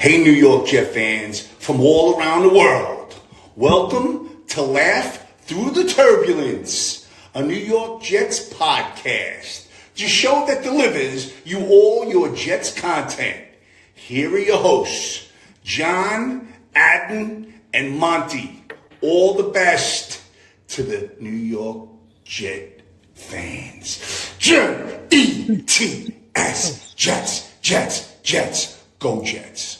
Hey, New York Jet fans from all around the world. Welcome to Laugh Through the Turbulence, a New York Jets podcast, the show that delivers you all your Jets content. Here are your hosts, John, Adden, and Monty. All the best to the New York Jet fans. J-E-T-S, Jets, Jets, Jets, go Jets.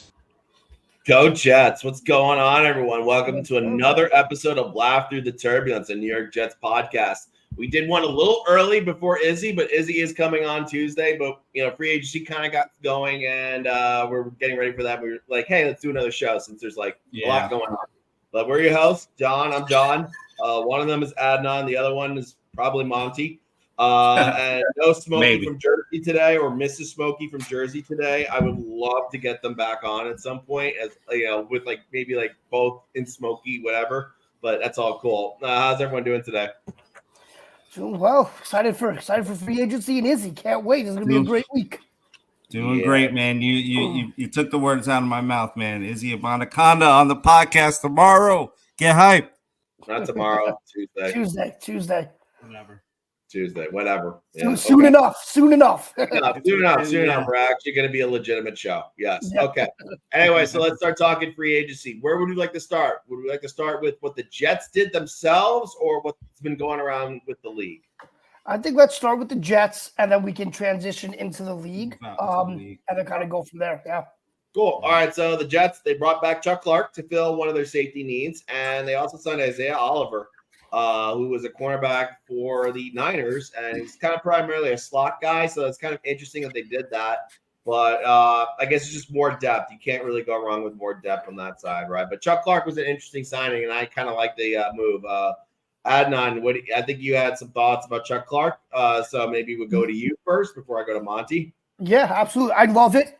Go Jets. What's going on, everyone? Welcome to another episode of Laugh Through the Turbulence, a New York Jets podcast. We did one a little early before Izzy, but Izzy is coming on Tuesday. But, free agency kind of got going, and we're getting ready for that. We were like, hey, let's do another show since there's a lot going on. But we're your hosts, John. I'm John. One of them is Adnan. The other one is probably Monty. And no Smokey from Jersey today, or Mrs. Smokey from Jersey today. I would love to get them back on at some point, as with maybe both in Smokey, whatever. But that's all cool. How's everyone doing today? Doing well. Excited for free agency and Izzy. Can't wait. It's gonna be a great week. Doing great, man. You took the words out of my mouth, man. Izzy Anaconda on the podcast tomorrow. Get hype. Not tomorrow. Tuesday. Whatever. Yeah, soon enough. Soon enough. We're actually going to be a legitimate show. Yes. Yeah. Okay. Anyway, so let's start talking free agency. Where would we like to start? Would we like to start with what the Jets did themselves, or what's been going around with the league? I think let's start with the Jets, and then we can transition into the league, and then kind of go from there. Yeah. Cool. All right. So the Jets, they brought back Chuck Clark to fill one of their safety needs, and they also signed Isaiah Oliver, who was a cornerback for the Niners, and he's kind of primarily a slot guy, so it's kind of interesting that they did that. But I guess it's just more depth. You can't really go wrong with more depth on that side, right? But Chuck Clark was an interesting signing, and I kind of like the move. Adnan, I think you had some thoughts about Chuck Clark, so maybe we'll go to you first before I go to Monty. Yeah, absolutely. I love it.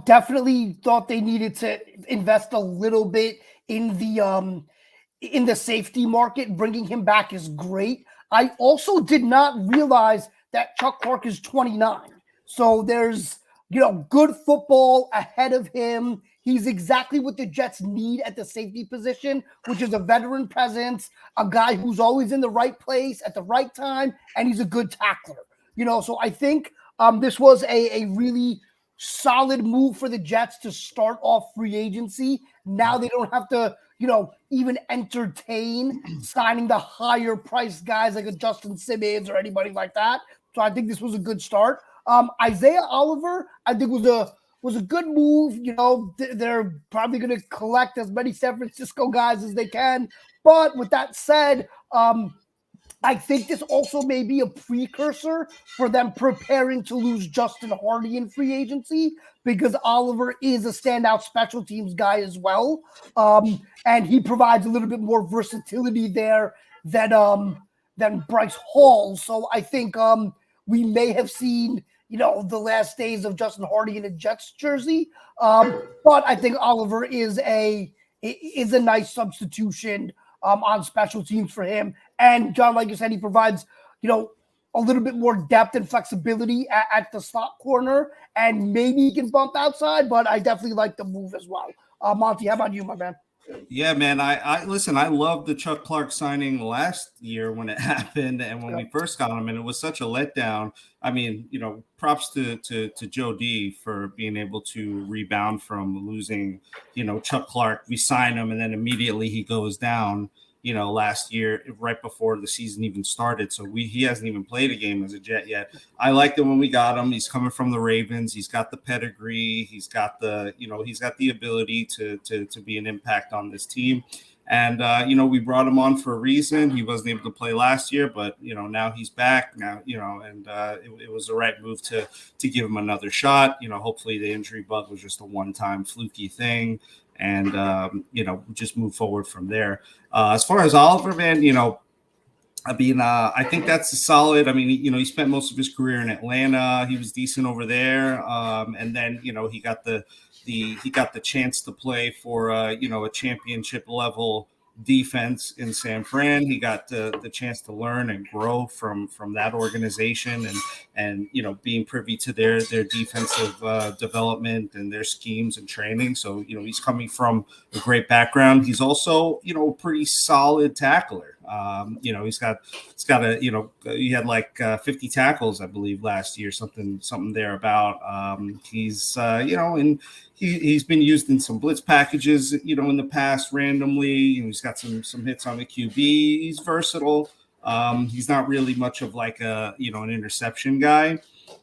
Definitely thought they needed to invest a little bit in the safety market. Bringing him back is great. I also did not realize that Chuck Clark is 29. So there's, good football ahead of him. He's exactly what the Jets need at the safety position, which is a veteran presence, a guy who's always in the right place at the right time, and he's a good tackler. So I think this was a really solid move for the Jets to start off free agency. Now they don't have to even entertain signing the higher priced guys like a Justin Simmons or anybody like that. So I think this was a good start. Isaiah Oliver, I think was a good move. They're probably going to collect as many San Francisco guys as they can. But with that said, I think this also may be a precursor for them preparing to lose Justin Hardy in free agency, because Oliver is a standout special teams guy as well. And he provides a little bit more versatility there than Bryce Hall. So I think we may have seen, the last days of Justin Hardy in a Jets jersey. But I think Oliver is a nice substitution on special teams for him. And John, like you said, he provides, a little bit more depth and flexibility at the slot corner, and maybe he can bump outside, but I definitely like the move as well. Monty, how about you, my man? Yeah, man. I listen, I loved the Chuck Clark signing last year when it happened, and when we first got him, and it was such a letdown. I mean, props to Joe D for being able to rebound from losing, Chuck Clark. We sign him, and then immediately he goes down, last year, right before the season even started. So he hasn't even played a game as a Jet yet. I liked it when we got him. He's coming from the Ravens. He's got the pedigree. He's got the ability to be an impact on this team. And, we brought him on for a reason. He wasn't able to play last year, but, now he's back now, and it was the right move to give him another shot. Hopefully the injury bug was just a one-time fluky thing. And, just move forward from there. As far as Oliver, man, I think that's a solid. I mean, he spent most of his career in Atlanta. He was decent over there. And then, he got the chance to play for, a championship level defense in San Fran. He got the chance to learn and grow from that organization, and being privy to their defensive development and their schemes and training. So he's coming from a great background. He's also a pretty solid tackler. He's got he had like 50 tackles, I believe, last year, something thereabout. He's and he's been used in some blitz packages, in the past randomly. He's got some hits on the QB. He's versatile. He's not really much of like an interception guy,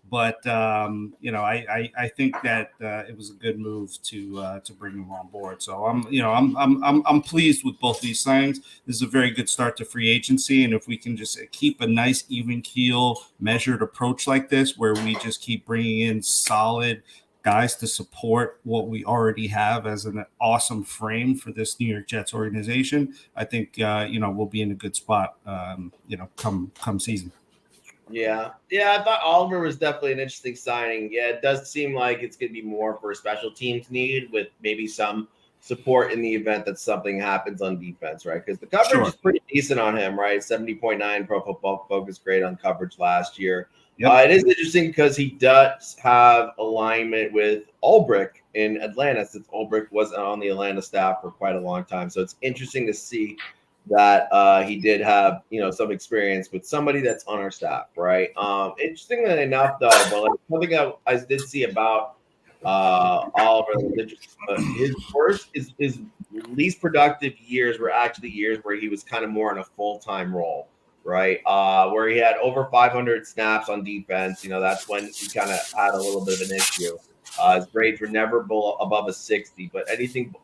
but I think that it was a good move to bring him on board. So I'm pleased with both these signings. This is a very good start to free agency, and if we can just keep a nice even keel, measured approach like this, where we just keep bringing in solid guys to support what we already have as an awesome frame for this New York Jets organization, I think we'll be in a good spot come season. Yeah, I thought Oliver was definitely an interesting signing. Yeah, it does seem like it's going to be more for a special teams need, with maybe some support in the event that something happens on defense, right? Because the coverage is pretty decent on him, right? 70.9 Pro Football Focus grade on coverage last year. Yep. It is interesting because he does have alignment with Ulbrich in Atlanta, since Ulbrich was on the Atlanta staff for quite a long time. So it's interesting to see that he did have some experience with somebody that's on our staff, right? Interestingly enough, though, but like something I did see about Oliver was interesting, but his least productive years were actually years where he was kind of more in a full-time role. Right, where he had over 500 snaps on defense. That's when he kind of had a little bit of an issue. His grades were never above a 60, but anything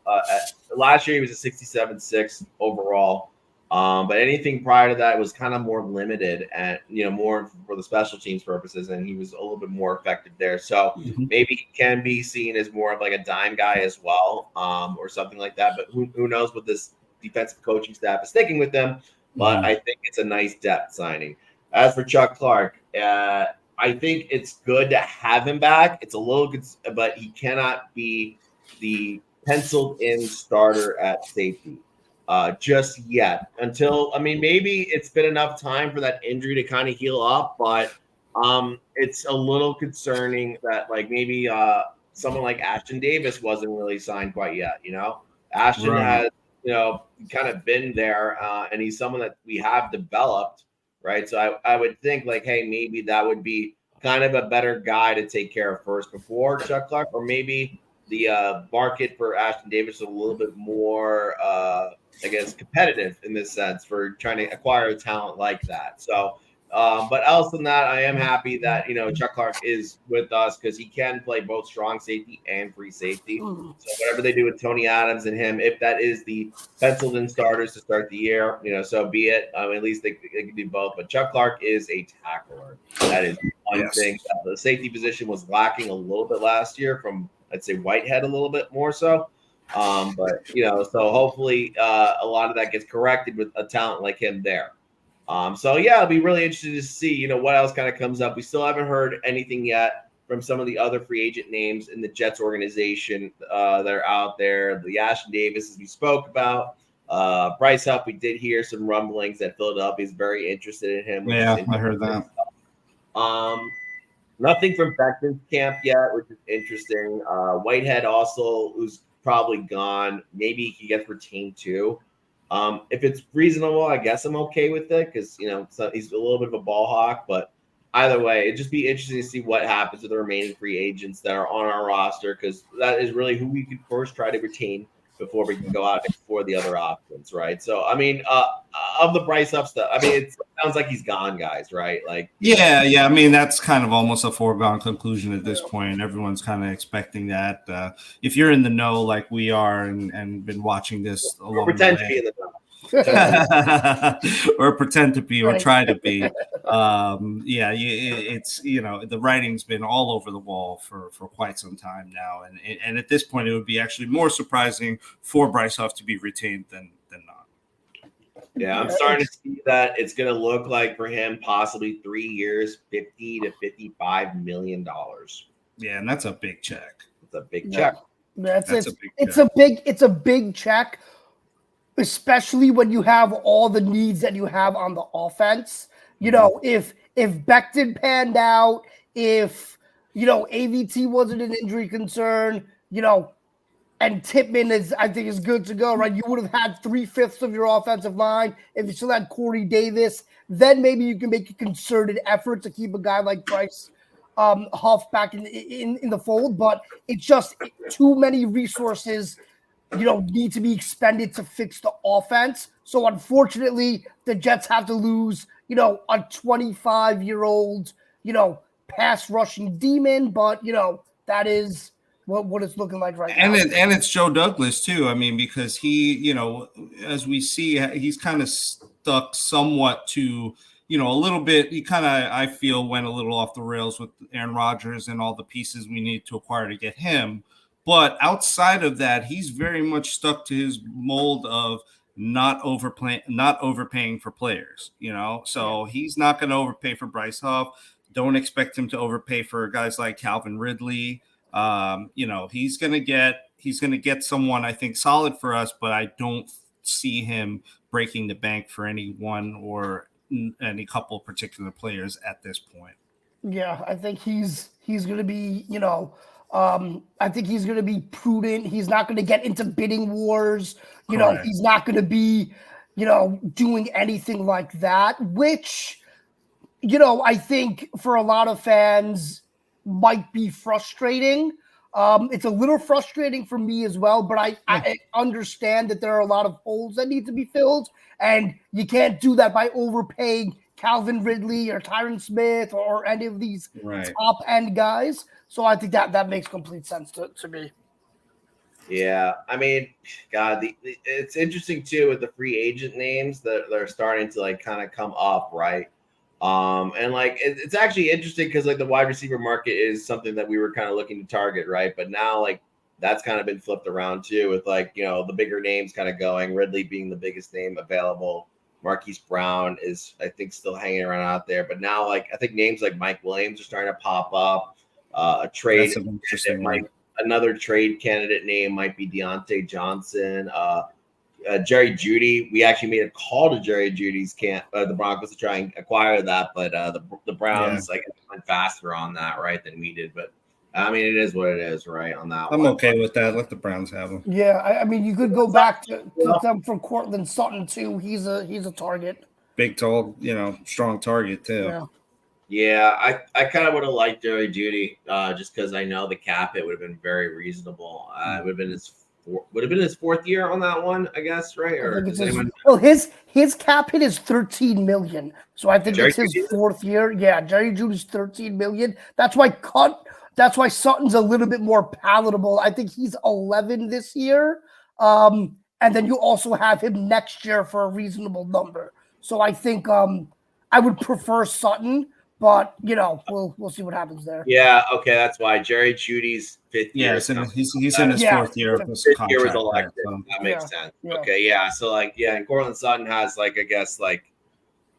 last year he was a 67.6 overall. But anything prior to that was kind of more limited and more for the special teams purposes, and he was a little bit more effective there. So maybe he can be seen as more of like a dime guy as well, or something like that. But who knows what this defensive coaching staff is thinking with them. But I think it's a nice depth signing. As for Chuck Clark, I think it's good to have him back. It's a little good, but he cannot be the penciled-in starter at safety just yet. Maybe it's been enough time for that injury to kind of heal up, but it's a little concerning that maybe someone like Ashton Davis wasn't really signed quite yet. Ashton has kind of been there, and he's someone that we have developed, right? So I would think hey, maybe that would be kind of a better guy to take care of first before Chuck Clark, or maybe the market for Ashton Davis is a little bit more, competitive in this sense for trying to acquire a talent like that. So, but else than that, I am happy that Chuck Clark is with us because he can play both strong safety and free safety. So whatever they do with Tony Adams and him, if that is the penciled-in starters to start the year, so be it. At least they can do both. But Chuck Clark is a tackler. That is one thing. The safety position was lacking a little bit last year from, I'd say, Whitehead a little bit more so. But so hopefully a lot of that gets corrected with a talent like him there. I'll be really interested to see, what else kind of comes up. We still haven't heard anything yet from some of the other free agent names in the Jets organization that are out there. The Ashton Davis, as we spoke about. Bryce Huff, we did hear some rumblings that Philadelphia is very interested in him. Yeah, I heard that. Nothing from Beckman's camp yet, which is interesting. Whitehead also, who's probably gone. Maybe he gets retained too. If it's reasonable, I guess I'm okay with it because so he's a little bit of a ball hawk. But either way, it'd just be interesting to see what happens with the remaining free agents that are on our roster, because that is really who we could first try to retain before we can go out and explore the other options, right? So, of the Bryce Huff stuff, it sounds like he's gone, guys, right? Yeah. That's kind of almost a foregone conclusion at this point. Everyone's kind of expecting that. If you're in the know like we are and been watching this along pretend the way, to be in the know. or pretend to be, or try to be. It's the writing's been all over the wall for quite some time now, and at this point, it would be actually more surprising for Bryce Huff to be retained than not. Yeah, I'm starting to see that it's going to look like for him possibly 3 years, $50 to $55 million. Yeah, and that's a big check. It's a big check. It's a big check. especially when you have all the needs that you have on the offense. You know, if Becton panned out, if AVT wasn't an injury concern, and Tippmann I think is good to go, right? You would have had 3/5 of your offensive line. If you still had Corey Davis, then maybe you can make a concerted effort to keep a guy like Bryce Huff back in the fold. But it's just too many resources, need to be expended to fix the offense. So unfortunately, the Jets have to lose, a 25-year-old, pass rushing demon. But that is what it's looking like right now. And it's Joe Douglas too. I mean, because he, as we see, he's kind of stuck somewhat to, a little bit. He kind of, I feel, went a little off the rails with Aaron Rodgers and all the pieces we need to acquire to get him. But outside of that, he's very much stuck to his mold of not overpaying for players. So he's not going to overpay for Bryce Huff. Don't expect him to overpay for guys like Calvin Ridley. He's going to get someone, I think, solid for us, but I don't see him breaking the bank for any one or any couple particular players at this point. Yeah, I think he's going to be, I think he's going to be prudent. He's not going to get into bidding wars. He's not going to be, doing anything like that, which, I think for a lot of fans might be frustrating. It's a little frustrating for me as well, but I understand that there are a lot of holes that need to be filled, and you can't do that by overpaying Calvin Ridley or Tyron Smith or any of these top end guys. So I think that makes complete sense to me. Yeah, I mean, God, it's interesting too with the free agent names that are starting to kind of come up, right? And it's actually interesting because the wide receiver market is something that we were kind of looking to target, right? But now that's kind of been flipped around too with the bigger names kind of going, Ridley being the biggest name available. Marquise Brown is, I think, still hanging around out there. But now I think names like Mike Williams are starting to pop up. A trade, another trade candidate name might be Deontay Johnson. Jerry Jeudy, we actually made a call to Jerry Judy's camp, the Broncos, to try and acquire that, but the Browns went faster on that, right, than we did. But I mean, it is what it is, right? On that, I'm okay with that. Let the Browns have him. Yeah, I mean, you could go back to them from Cortland Sutton too. He's a target, big, tall, strong target too. Yeah, I kind of would have liked Jerry Jeudy just because I know the cap hit would have been very reasonable. It would have been his fourth year on that one, I guess, right? Or his cap hit is $13 million, so I think it's his fourth year. Yeah, Jerry Jeudy's $13 million. That's why Sutton's a little bit more palatable. I think he's 11 this year, and then you also have him next year for a reasonable number. So I think I would prefer Sutton. But we'll see what happens there. Yeah, okay, that's why Jerry Judy's fifth year. He's in his fourth year of his contract. Year was elected. So. That makes sense. Yeah. Okay, yeah. So and Cortland Sutton has I guess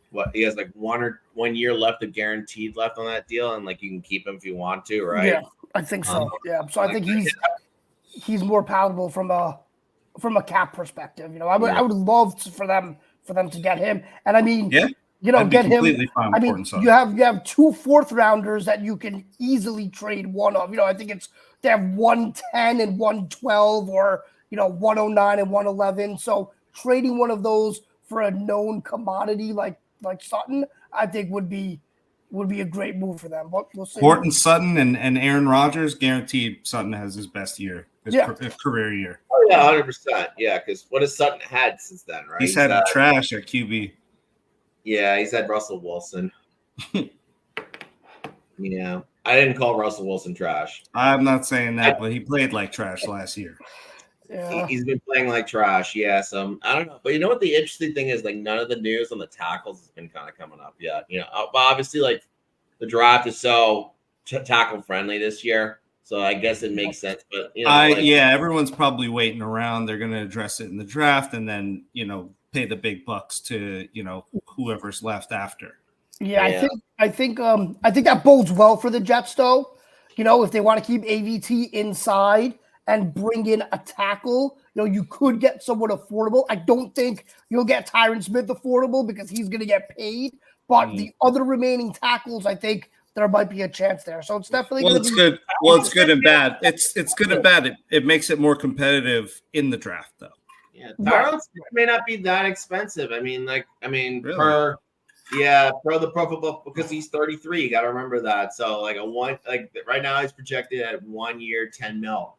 what he has 1 year left of guaranteed left on that deal, and you can keep him if you want to, right? Yeah, I think so. Yeah, so I think he's more palatable from a cap perspective. I would love for them to get him, and I mean. Yeah. Get him. I mean, you have 2 fourth rounders that you can easily trade one of. I think they have 110 and 112, or 109 and 111. So trading one of those for a known commodity like Sutton, I think would be a great move for them. But we'll see. Cortland Sutton and Aaron Rodgers, guaranteed Sutton has his best year, his career year. Oh yeah, 100%. Yeah, because what has Sutton had since then, right? He's had trash at QB. Yeah, he's had Russell Wilson. Yeah, I didn't call Russell Wilson trash. I'm not saying that, but he played like trash last year. Yeah. He's been playing like trash. Yeah, so I don't know. But you know what the interesting thing is? None of the news on the tackles has been kind of coming up yet. But obviously, the draft is so tackle friendly this year. So I guess it makes sense. But everyone's probably waiting around. They're going to address it in the draft, and then pay the big bucks to whoever's left after. Yeah. I think that bodes well for the Jets, though. If they want to keep AVT inside and bring in a tackle, you could get someone affordable. I don't think you'll get Tyron Smith affordable because he's going to get paid. But the other remaining tackles, I think there might be a chance there. So it's definitely going to be good. Well, it's good and bad. It's good and bad. It makes it more competitive in the draft, though. Yeah, Tyron Smith may not be that expensive. Really? per the Pro Football, because he's 33. You got to remember that. So right now he's projected at 1 year, 10 mil.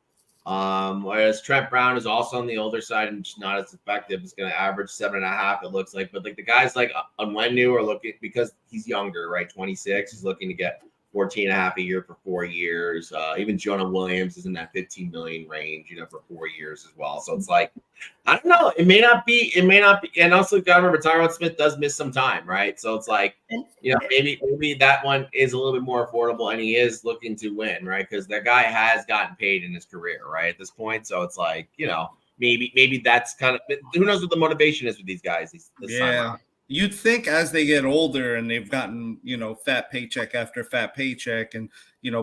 Whereas Trent Brown is also on the older side and just not as effective. It's going to average 7.5. It looks like, but the guys like Onwenu are looking, because he's younger, right? 26. He's looking to get 14.5 a year for 4 years. Even Jonah Williams is in that 15 million range, for 4 years as well. So it's like, I don't know. It may not be. And also got to remember, Tyron Smith does miss some time, right? So it's like, maybe that one is a little bit more affordable, and he is looking to win, right? Because that guy has gotten paid in his career, right, at this point. So it's like, maybe that's kind of, who knows what the motivation is with these guys this time around. You'd think as they get older and they've gotten, fat paycheck after fat paycheck and,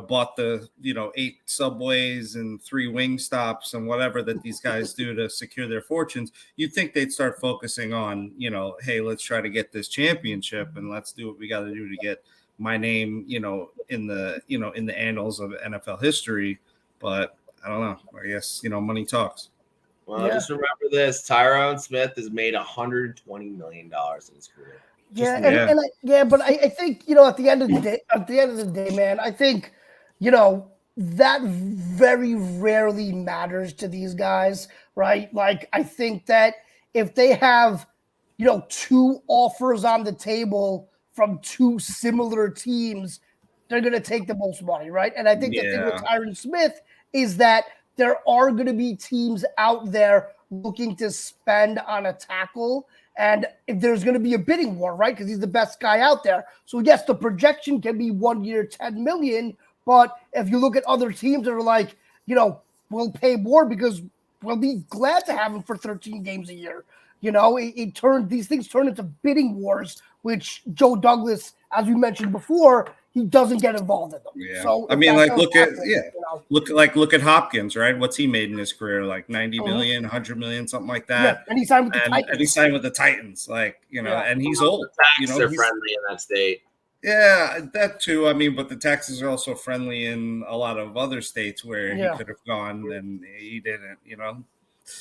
bought the, 8 Subways and 3 Wingstops and whatever that these guys do to secure their fortunes, you'd think they'd start focusing on, hey, let's try to get this championship and let's do what we got to do to get my name, in the annals of NFL history. But I don't know. I guess, money talks. Well, just remember this: Tyron Smith has made $120 million in his career. But I think at the end of the day, man, I think that very rarely matters to these guys, right? Like, I think that if they have 2 offers on the table from 2 similar teams, they're going to take the most money, right? And I think the thing with Tyron Smith is that there are going to be teams out there looking to spend on a tackle. And if there's going to be a bidding war, right? Because he's the best guy out there. So yes, the projection can be 1 year, 10 million. But if you look at other teams that are like, we'll pay more because we'll be glad to have him for 13 games a year. These things turn into bidding wars, which Joe Douglas, as we mentioned before, he doesn't get involved in them. Yeah. So look at Hopkins, right? What's he made in his career? Like 90 million, 100 million, something like that. Yeah. And he signed with the Titans. And he signed with the Titans, and he's old. The taxes are friendly in that state. Yeah, that too. I mean, but the taxes are also friendly in a lot of other states where he could have gone and he didn't,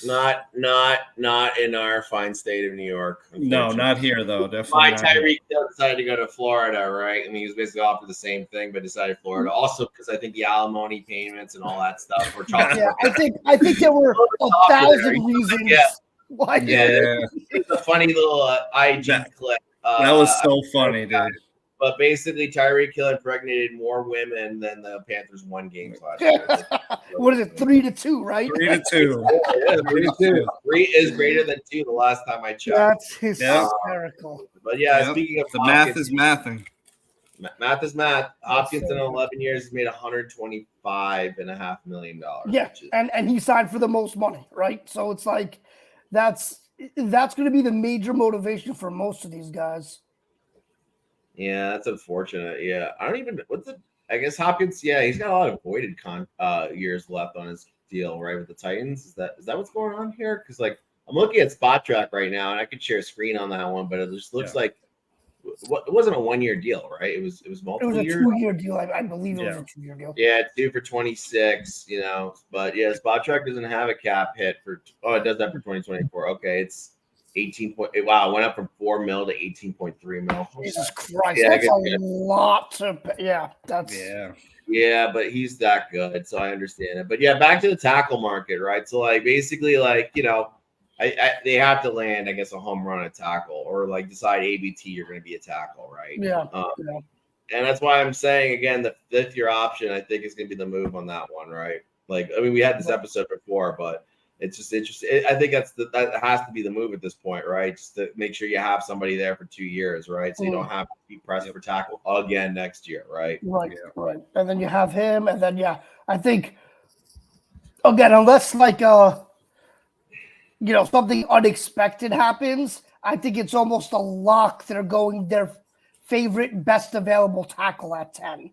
Not in our fine state of New York. No, not here though. Definitely. Why Tyreek Hill decided to go to Florida, right? I mean, he was basically offered the same thing, but decided Florida. Also, because I think the alimony payments and all that stuff were chopped. I think there were 1,000 reasons. Why? It's a funny little IG clip. That was so funny, dude. But basically, Tyreek Hill impregnated more women than the Panthers won games last year. What is it, 3-2, right? 3-2. Yeah, 3-2. 3 is greater than 2 the last time I checked. That's hysterical. But speaking of the math is mathing. Math is math. Hopkins in 11 years has made $125.5 million. Yeah, and he signed for the most money, right? So it's like that's going to be the major motivation for most of these guys. Yeah, that's unfortunate. Yeah, I don't even. I guess Hopkins. Yeah, he's got a lot of voided years left on his deal, right, with the Titans. Is that what's going on here? Because I'm looking at Spot Track right now, and I could share a screen on that one, but it just looks like it wasn't a 1 year deal, right? It was multiple years. It was a 2-year deal. I believe it was a 2-year deal. Yeah, 2 for 26. But Spot Track doesn't have a cap hit for. Oh, it does that for 2024. Okay, it's 18. Wow, it went up from 4 mil to 18.3 mil. Jesus Christ, that's a lot to pay. Yeah, but he's that good, so I understand it. But back to the tackle market, right? So basically, they have to land, I guess, a home run at tackle, or decide ABT you're going to be a tackle, right? Yeah. And that's why I'm saying again, the 5th year option I think is going to be the move on that one, right? We had this episode before, but it's just interesting. I think that has to be the move at this point, right? Just to make sure you have somebody there for 2 years, right? So you don't have to be pressing for tackle again next year, right? Right. And then you have him, and then I think again, unless something unexpected happens, I think it's almost a lock they're going their favorite best available tackle at 10.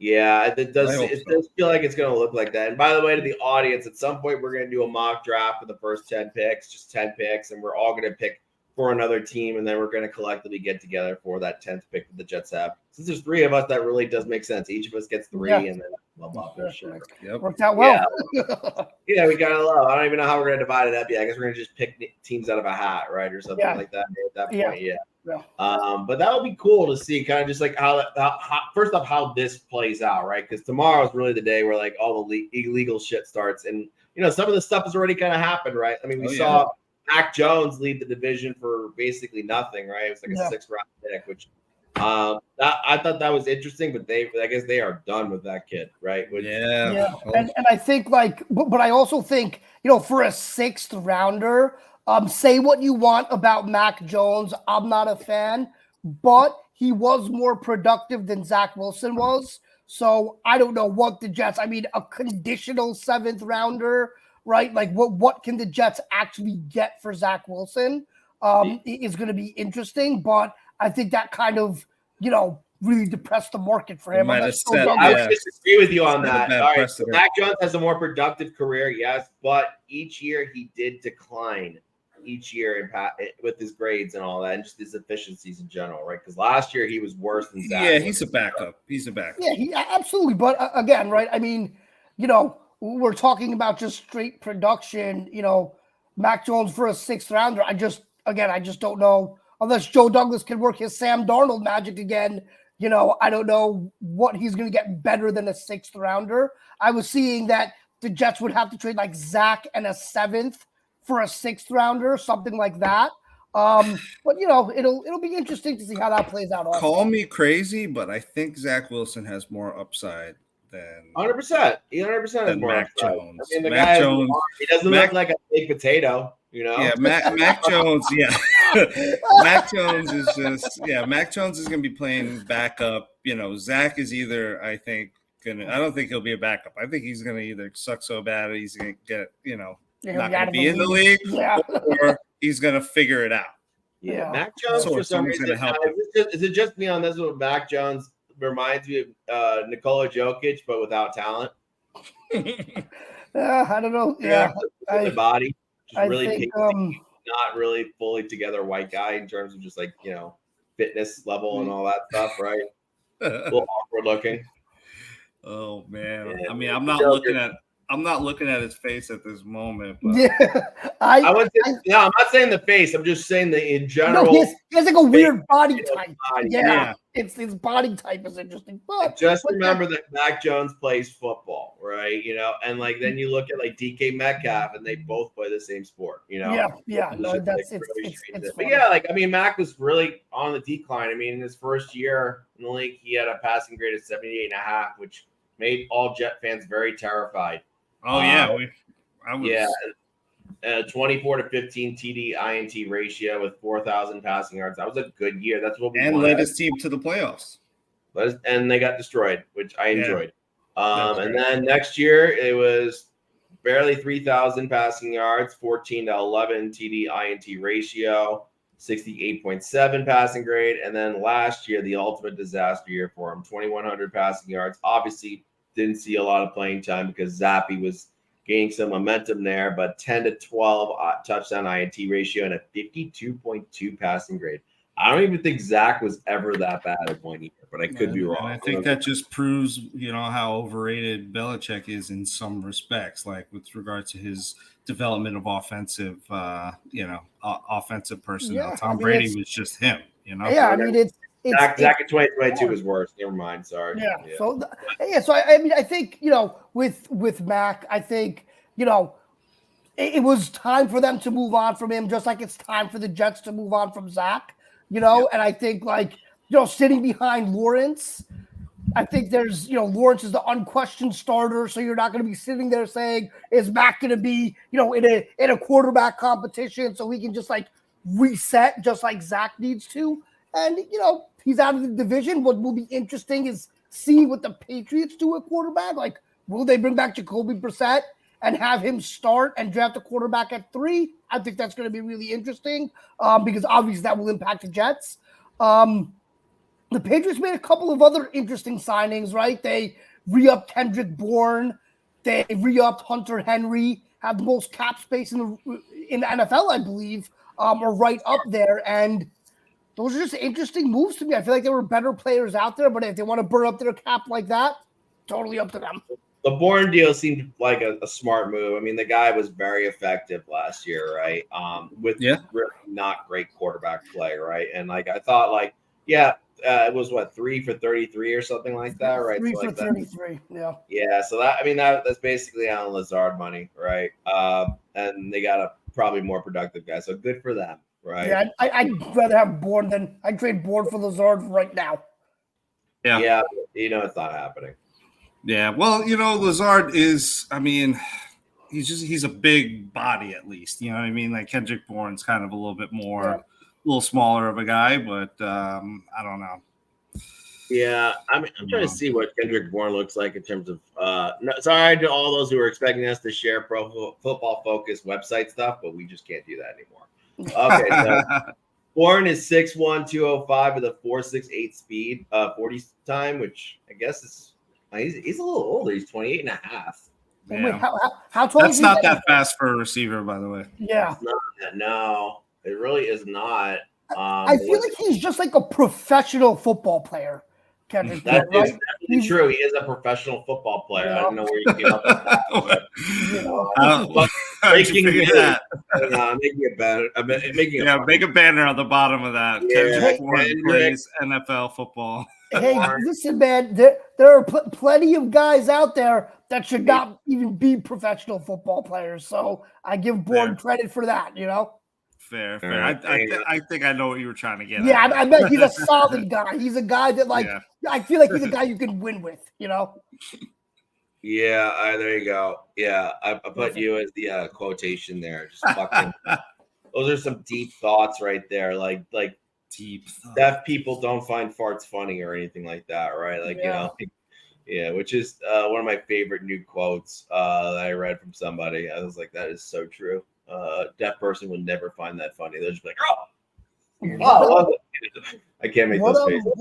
Yeah, it does. I hope It so. does feel like it's going to look like that. And by the way, to the audience, at some point we're going to do a mock draft for the first 10 picks, just 10 picks, and we're all going to pick for another team, and then we're going to collectively get together for that 10th pick that the Jets have. Since there's 3 of us, that really does make sense. Each of us gets 3, and then blah blah bullshit. Yep. Worked out well. Yeah, we got to love. I don't even know how we're going to divide it up yet. I guess we're going to just pick teams out of a hat, right, or something like that at that point. Yeah. But that would be cool to see, kind of just like how first off how this plays out, right? Because tomorrow is really the day where like all the illegal shit starts, and some of the stuff has already kind of happened, right? I mean, we saw Mac Jones lead the division for basically nothing, right? It was like a 6th round pick, which I thought that was interesting, but I guess they are done with that kid, right? And I think but I also think for a 6th rounder. Say what you want about Mac Jones. I'm not a fan, but he was more productive than Zach Wilson was. So I don't know what the Jets, a conditional 7th rounder, right? Like what can the Jets actually get for Zach Wilson is going to be interesting. But I think that kind of, really depressed the market for him. I would disagree with you on that. All right, so Mac Jones has a more productive career, yes, but each year he did decline. Each year with his grades and all that, and just his efficiencies in general, right? Because last year he was worse than Zach. Yeah, he's a backup. Yeah, absolutely. But again, right? I mean, we're talking about just straight production. Mac Jones for a 6th rounder. I just don't know unless Joe Douglas can work his Sam Darnold magic again. I don't know what he's going to get better than a 6th rounder. I was seeing that the Jets would have to trade like Zach and a 7th. For a 6th rounder, something like that. But it'll be interesting to see how that plays out. Also. Call me crazy, but I think Zach Wilson has more upside than 100%. He 100% has more Mac upside. Jones. I mean, the Mac guy Jones. He doesn't look like a baked potato. Yeah, Mac Jones. Yeah, Mac Jones is just. Yeah, Mac Jones is going to be playing backup. Zach is either. I don't think he'll be a backup. I think he's going to either suck so bad he's going to get. Not going to be in the league, or he's going to figure it out. Yeah, Mac Jones for some reason. Is it just me on this one? Mac Jones reminds me of Nikola Jokic, but without talent. I don't know. Yeah, the body, just really think, not really fully together white guy in terms of just like fitness level and all that stuff, right? A little awkward looking. Oh man, I mean, I'm not looking at his face at this moment. But. Yeah, I'm not saying the face. I'm just saying that in general. No, he has like a weird body type. Yeah. It's his body type is interesting. But just remember that Mac Jones plays football, right? And like then you look at like DK Metcalf, and they both play the same sport. Yeah. No, that's it's but yeah, like I mean, Mac was really on the decline. I mean, in his first year in the league, he had a passing grade of 78.5, which made all Jet fans very terrified. Oh yeah, I was 24 to 15 TD INT ratio with 4,000 passing yards. That was a good year. That's what we wanted. Led his team to the playoffs. And they got destroyed, which I enjoyed. And then next year it was barely 3,000 passing yards, 14 to 11 TD INT ratio, 68.7 passing grade, and then last year the ultimate disaster year for him, 2,100 passing yards. Obviously, didn't see a lot of playing time because Zappy was gaining some momentum there, but 10 to 12 touchdown INT ratio and a 52.2 passing grade. I don't even think Zach was ever that bad at one year, but I could be wrong. I think that just proves, how overrated Belichick is in some respects, like with regard to his development of offensive personnel. Tom Brady was just him, Yeah, I mean, it's Zach in 2022 was worse. Never mind. Sorry. Yeah. So I think with Mac, I think it was time for them to move on from him, just like it's time for the Jets to move on from Zach. And I think sitting behind Lawrence, I think there's Lawrence is the unquestioned starter, so you're not going to be sitting there saying is Mac going to be in a quarterback competition, so we can just like reset just like Zach needs to. And, he's out of the division. What will be interesting is seeing what the Patriots do at quarterback. Like, will they bring back Jacoby Brissett and have him start and draft a quarterback at 3? I think that's going to be really interesting because obviously that will impact the Jets. the Patriots made a couple of other interesting signings, right? They re-upped Kendrick Bourne. They re-upped Hunter Henry, have the most cap space in the NFL, I believe, are right up there. And those are just interesting moves to me. I feel like there were better players out there, but if they want to burn up their cap like that, totally up to them. The Bourne deal seemed like a smart move. I mean, the guy was very effective last year, right? With really not great quarterback play, right? And like I thought, like, it was 3 for 33 or something like that, right? 3 so for like 33, yeah. Yeah, so that's basically Alan Lazard money, right? And they got a probably more productive guy, so good for them, right? Yeah, I'd rather have Bourne than I'd trade Bourne for Lazard right now. Yeah, it's not happening. Yeah, well, Lazard is, I mean, he's a big body at least. You know what I mean? Like Kendrick Bourne's kind of a little bit more, a little smaller of a guy, but I don't know. Yeah, I mean, I'm trying to see what Kendrick Bourne looks like in terms of. Sorry to all those who are expecting us to share Pro Football Focus website stuff, but we just can't do that anymore. Okay, so Bourne is 6'1", 205 with a 4.68 speed, 40 time, which I guess is he's a little older. He's 28 and a half. Yeah. Wait, how tall That's is he? not that fast for a receiver, by the way. Yeah, it's not, no, it really is not. I feel like he's just like a professional football player. Kendrick That Bourne, is definitely true. He is a professional football player. I don't know where you came up with that. But, making that. Make a banner on the bottom of that. Kendrick Bourne plays NFL football. Hey, listen, man. There are plenty of guys out there that should not even be professional football players. So I give Bourne credit for that. Fair. I think I know what you were trying to get at. Yeah, I bet he's a solid guy. He's a guy that, I feel like he's a guy you can win with, Yeah, there you go. Yeah, I put you as the quotation there. Just fucking. Those are some deep thoughts right there. Like deep thoughts. Deaf people don't find farts funny or anything like that, right? Which is one of my favorite new quotes that I read from somebody. I was like, that is so true. Deaf person would never find that funny. They're just like, I can't make those faces.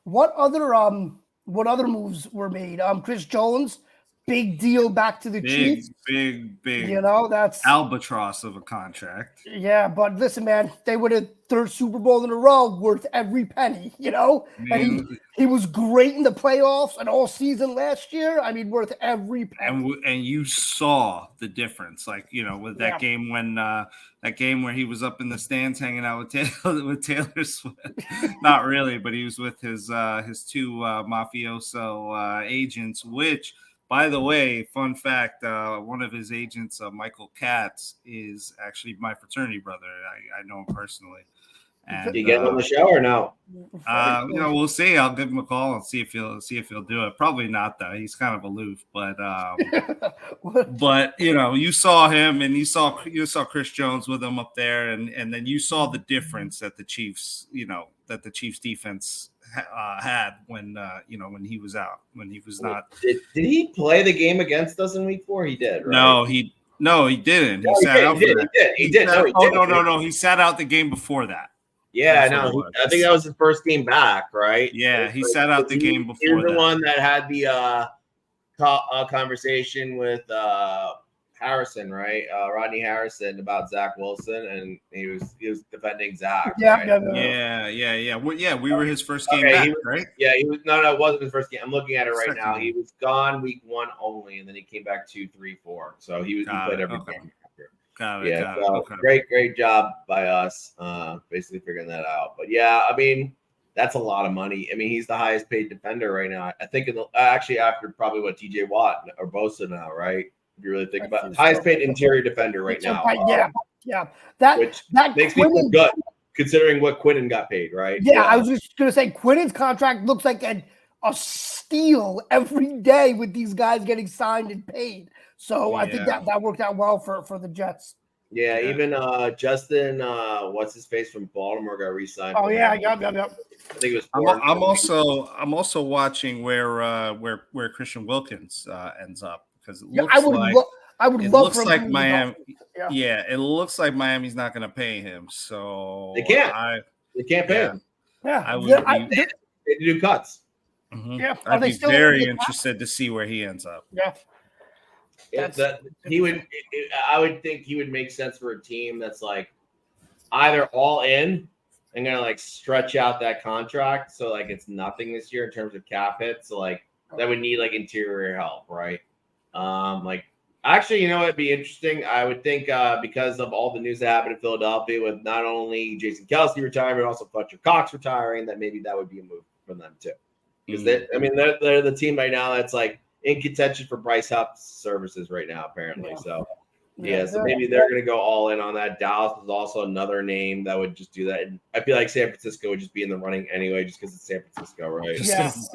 What other moves were made? Chris Jones, big deal back to the Chiefs. Big. That's albatross of a contract. Yeah, but listen, man, they would have third Super Bowl in a row, worth every penny. And he was great in the playoffs and all season last year. I mean, worth every penny. And you saw the difference, with that game when that game where he was up in the stands hanging out with Taylor Swift. Not really, but he was with his two mafioso agents, which. By the way, fun fact, one of his agents, Michael Katz, is actually my fraternity brother. I know him personally. And, you get on the show or no? We'll see. I'll give him a call and see if he'll do it. Probably not, though. He's kind of aloof, but you saw him and you saw Chris Jones with him up there, and then you saw the difference that the Chiefs, that the Chiefs defense had when he was out, when he was not. Did he play the game against us in week 4? He did, right? No, he didn't. He sat out. He did. No. He sat out the game before that. Yeah, no. I think that was his first game back, right? Yeah, he sat out the game before. He's the one that had the conversation with Harrison, right? Rodney Harrison about Zach Wilson, and he was defending Zach. Yeah, right? Yeah. We were his first game back, right? Yeah, he was. No, it wasn't his first game. I'm looking at it right now. He was gone week 1 only, and then he came back 2, 3, 4. So he played every game. Got it. Okay. Great job by us, basically figuring that out. But yeah, I mean, that's a lot of money. I mean, he's the highest paid defender right now. I think actually after probably TJ Watt or Bosa now, right? If you really think about it. Highest paid interior defender right now. Yeah. That makes me feel good considering what Quinnen got paid, right? Yeah, I was just going to say Quinnen's contract looks like a steal every day with these guys getting signed and paid. So I think that worked out well for the Jets. Yeah, even Justin, what's his face from Baltimore got re-signed. Oh yeah, yep. I think it was. I'm also watching where Christian Wilkins ends up. Because it looks I would love for like Miami. Yeah, it looks like Miami's not going to pay him, so they can't. They can't pay him. Yeah, They do cuts. Mhm. Yeah, I'd they be still very in the interested to see where he ends up. Yeah, I would think he would make sense for a team that's like either all in and gonna like stretch out that contract, so like it's nothing this year in terms of cap hit. So like that would need like interior help, right? Like actually, you know, it'd be interesting. I would think because of all the news that happened in Philadelphia with not only Jason Kelsey retiring, but also Fletcher Cox retiring, that maybe that would be a move from them too. Because they're the team right now that's like in contention for Bryce Huff's services right now, apparently. Yeah. So maybe they're going to go all in on that. Dallas is also another name that would just do that. And I feel like San Francisco would just be in the running anyway, just because it's San Francisco, right? Yeah, It's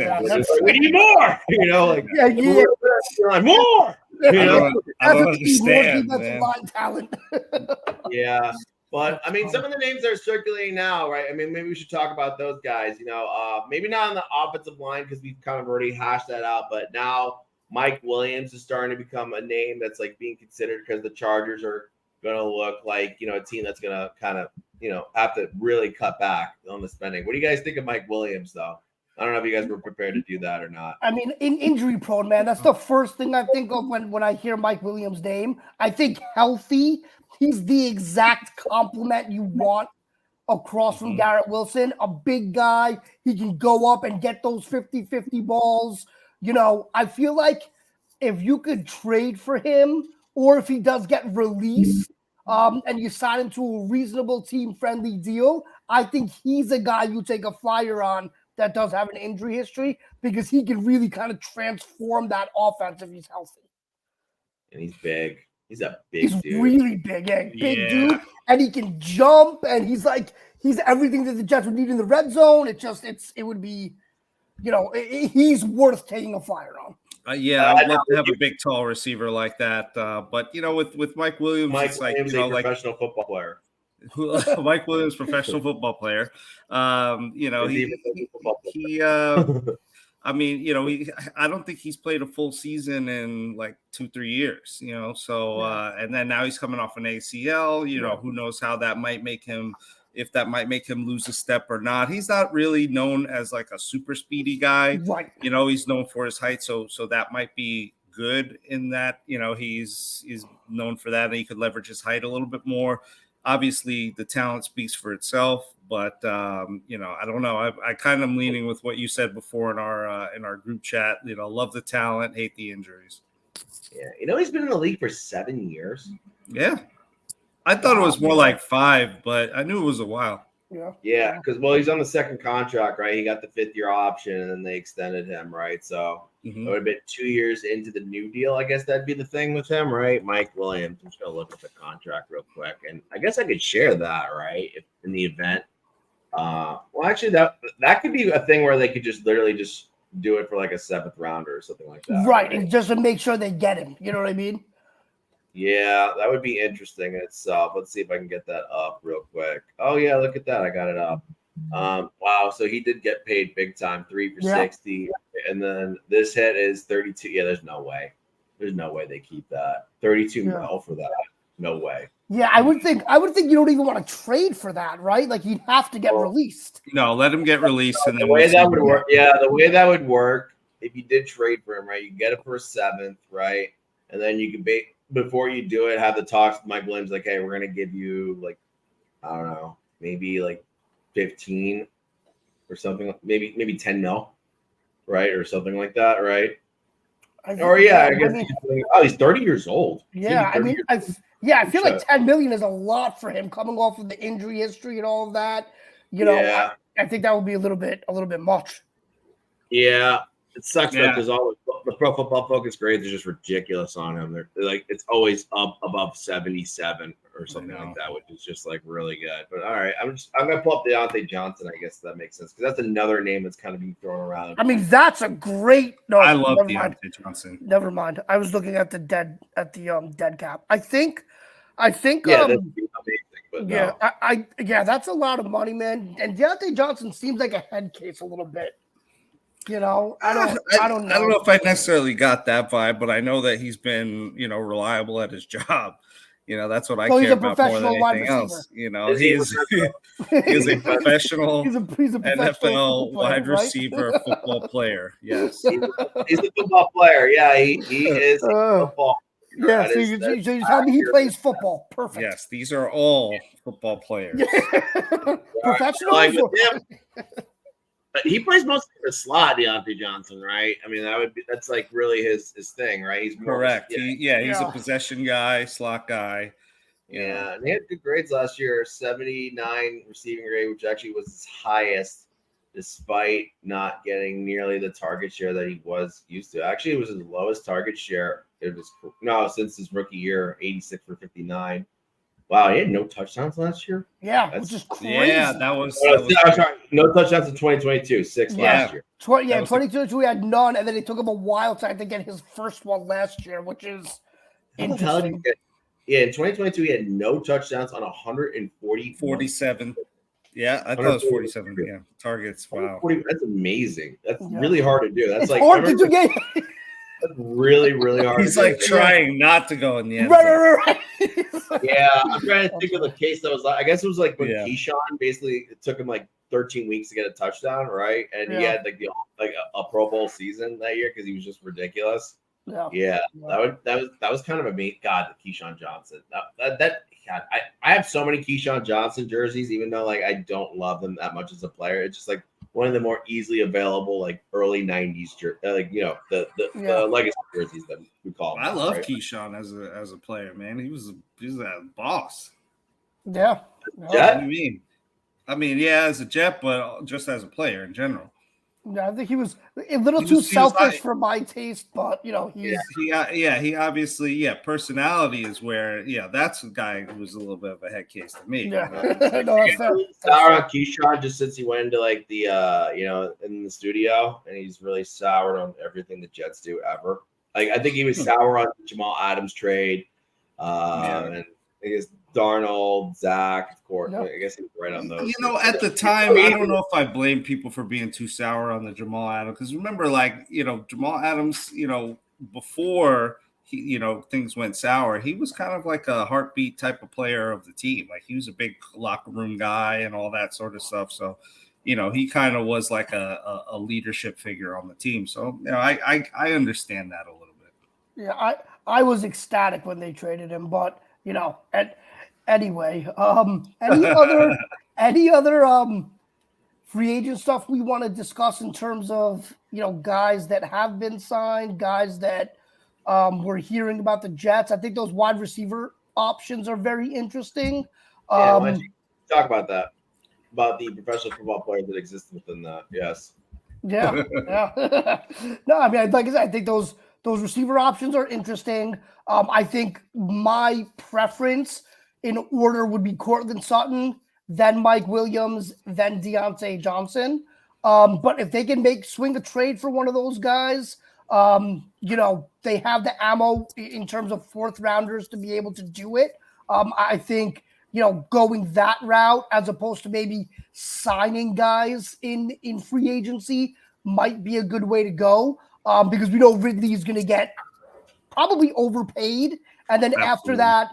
like, we need more, you know, like more. I You know? don't understand, man. line talent. Yeah. But I mean, some of the names that are circulating now, right? I mean, maybe we should talk about those guys. You know, maybe not on the offensive line because we've kind of already hashed that out. But now Mike Williams is starting to become a name that's like being considered because the Chargers are going to look like, you know, a team that's going to kind of, you know, have to really cut back on the spending. What do you guys think of Mike Williams, though? I don't know if you guys were prepared to do that or not. I mean, injury prone, man. That's the first thing I think of when I hear Mike Williams' name. I think healthy. He's the exact complement you want across from Garrett Wilson. A big guy. He can go up and get those 50-50 balls. You know, I feel like if you could trade for him or if he does get released and you sign him to a reasonable team-friendly deal, I think he's a guy you take a flyer on that does have an injury history because he can really kind of transform that offense if he's healthy. And he's big. He's a big dude. He's really big, big dude, and he can jump, and he's everything that the Jets would need in the red zone. It would be, you know, he's worth taking a flyer on. I'd love to have a big, tall receiver like that. But you know, with Mike Williams, Mike it's like, Williams, you know, like professional football player. Mike Williams, professional football player. You know, I mean, you know, I don't think he's played a full season in like 2-3 years, you know, so and then now he's coming off an ACL, you know, who knows how that might make him, if that might make him lose a step or not. He's not really known as like a super speedy guy, right? You know, he's known for his height, so that might be good in that, you know, he's known for that, and he could leverage his height a little bit more. Obviously, the talent speaks for itself, but you know, I don't know. I kind of am leaning with what you said before in our group chat. You know, love the talent, hate the injuries. Yeah, you know, he's been in the league for 7 years. Yeah, I thought it was more like 5, but I knew it was a while. Yeah, because he's on the second contract, right? He got the 5th-year option, and then they extended him, right? So it would have been 2 years into the new deal. I guess that'd be the thing with him, right? Mike Williams. I'm just gonna look at the contract real quick, and I guess I could share that, right? If in the event. Well, actually, that could be a thing where they could just literally just do it for like a 7th rounder or something like that, right? And just to make sure they get him. You know what I mean? Yeah, that would be interesting in itself. Let's see if I can get that up real quick. Oh yeah, look at that. I got it up. Wow, so he did get paid big time, 3 for 60. And then this hit is 32. Yeah, there's no way. There's no way they keep that. 32 mil for that. No way. Yeah, I would think you don't even want to trade for that, right? Like he'd have to get released. No, let him get released, and then the way that would work. Yeah, the way that would work, if you did trade for him, right? You get it for a 7th, right? And then you can before you do it, have the talks with Mike Williams, like, hey, we're gonna give you like, I don't know, maybe like 15 or something, maybe 10 mil, right? Or something like that, right? I guess he's 30 years old. Yeah, I mean, I feel like 10 million is a lot for him coming off of the injury history and all of that. You know, I think that would be a little bit much. Yeah, it sucks because all the Pro Football Focus grades are just ridiculous on him. They're like it's always up above 77 or something like that, which is just like really good. But all right, I'm gonna pull up Deontay Johnson. I guess that makes sense because that's another name that's kind of being thrown around. I mean, that's a great. No, I love Deontay Johnson. Never mind. I was looking at the dead cap. I think. That'd be amazing. But that's a lot of money, man. And Deontay Johnson seems like a head case a little bit. You know, I don't know. I don't know if I necessarily got that vibe, but I know that he's been, you know, reliable at his job. That's what I So he's care a about more than professional wide anything receiver. else. He's a professional He's a professional NFL football player, wide right? receiver football player. Yes. He's a football player. Yeah, he is a football. Yeah, so you're telling me he plays football. Perfect. Yes, these are all football players. Professionals? Like with him, but he plays mostly in the slot, Deontay Johnson, right? I mean, that's like really his thing, right? He's more correct. He's a possession guy, slot guy. Yeah, and he had good grades last year, 79 receiving grade, which actually was his highest, despite not getting nearly the target share that he was used to. Actually, it was his lowest target share. Since his rookie year, 86 for 59. Wow, he had no touchdowns last year. Yeah, which is crazy. Yeah, that was sorry, no touchdowns in 2022, 6 last year. 2022 he had none, and then it took him a while to get his first one last year, which is interesting. In 2022 he had no touchdowns on 47. Yeah, I thought it was 47. Yeah, targets. Wow, that's amazing. That's really hard to do. That's hard to do. That's really, really hard. He's like trying not to go in the end. Right. Yeah, I'm trying to think of the case that was like. I guess it was like when Keyshawn basically it took him like 13 weeks to get a touchdown, right? And he had like a Pro Bowl season that year because he was just ridiculous. Yeah. That was kind of amazing. God, the Keyshawn Johnson. God, I have so many Keyshawn Johnson jerseys, even though like I don't love them that much as a player. It's just like one of the more easily available like early 90s the legacy jerseys that we call them. I love Keyshawn as a player, man. He was a boss. Yeah. Jet? What do you mean? I mean, yeah, as a Jet, but just as a player in general. Yeah, I think he was a little too selfish for my taste, but he obviously personality is where that's a guy who was a little bit of a head case to me. Yeah, no, that's fair. Sour on Keyshawn just since he went into like the in the studio, and he's really soured on everything the Jets do ever. Like I think he was sour on the Jamal Adams trade, and I guess Darnold, Zach, of course. I guess he's right on those. At the time, I don't know if I blame people for being too sour on the Jamal Adams because remember, Jamal Adams, before he, things went sour, he was kind of like a heartbeat type of player of the team. Like he was a big locker room guy and all that sort of stuff. So, he kind of was like a leadership figure on the team. So, I understand that a little bit. Yeah, I was ecstatic when they traded him, but anyway, any other free agent stuff we want to discuss in terms of guys that have been signed, guys that we're hearing about the Jets? I think those wide receiver options are very interesting. Why don't you talk about that? About the professional football players that exist within that? Yes. Yeah. No, I mean, like I said, I think those receiver options are interesting. I think my preference in order would be Courtland Sutton, then Mike Williams, then Deontay Johnson. But if they can swing a trade for one of those guys, they have the ammo in terms of fourth rounders to be able to do it. I think, going that route as opposed to maybe signing guys in free agency might be a good way to go. Because we know Ridley's going to get probably overpaid. And then after that,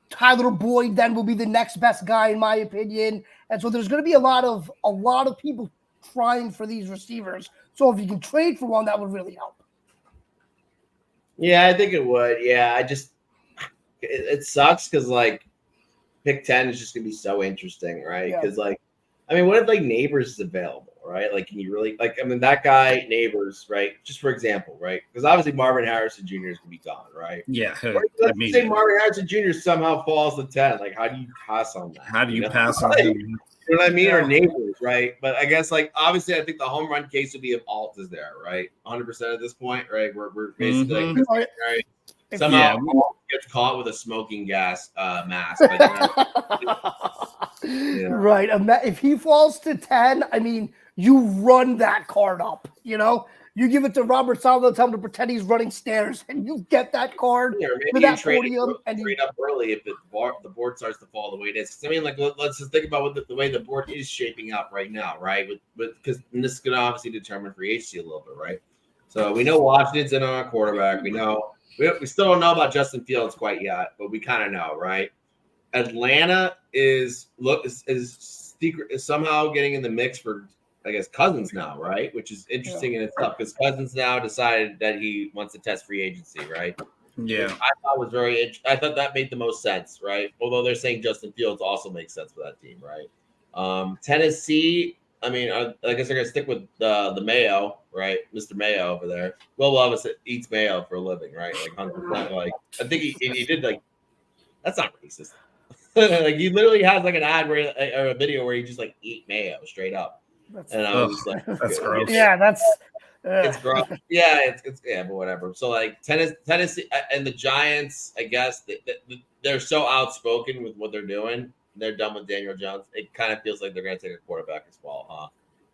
Tyler Boyd then will be the next best guy, in my opinion. And so there's going to be a lot of people trying for these receivers. So if you can trade for one, that would really help. Yeah, I think it would. Yeah, it sucks because like pick 10 is just going to be so interesting, right? Because what if like Neighbors is available? Right? Like, can you really that guy Neighbors, right? Just for example, right? Because obviously Marvin Harrison Jr. is gonna be gone, right? Yeah. Let's say Marvin Harrison Jr. somehow falls to 10. Like, how do you pass on that? How do you pass on him? You know what I mean? Or Neighbors, right? But I guess obviously I think the home run case would be if Alt is there, right? 100% at this point, right? We're basically right? Somehow Alt gets caught with a smoking gas mask. Right. If he falls to 10, I mean, you run that card up, you give it to Robert Saleh, tell him to pretend he's running stairs, and you get that card for that podium. And trade up early if the board starts to fall the way it is. I mean, let's just think about the way the board is shaping up right now, right? Because this is going to obviously determine free agency a little bit, right? So we know Washington's in on a quarterback. We know We still don't know about Justin Fields quite yet, but we kind of know, right? Atlanta is somehow getting in the mix for, I guess, Cousins now, right? Which is interesting in itself because Cousins now decided that he wants to test free agency, right? Yeah, Which I thought was I thought that made the most sense, right? Although they're saying Justin Fields also makes sense for that team, right? Tennessee, I mean, I guess they're gonna stick with the Mayo, right? Mr. Mayo over there. Will Levis eats mayo for a living, right? Like 100%. Like I think he did like that's not racist. Like he literally has like an ad where or a video where he just like eat mayo straight up, and I was just like, that's gross. Yeah, that's it's gross. Yeah, it's yeah, but whatever. So like Tennessee and the Giants, I guess they're so outspoken with what they're doing. They're done with Daniel Jones. It kind of feels like they're going to take a quarterback as well, huh?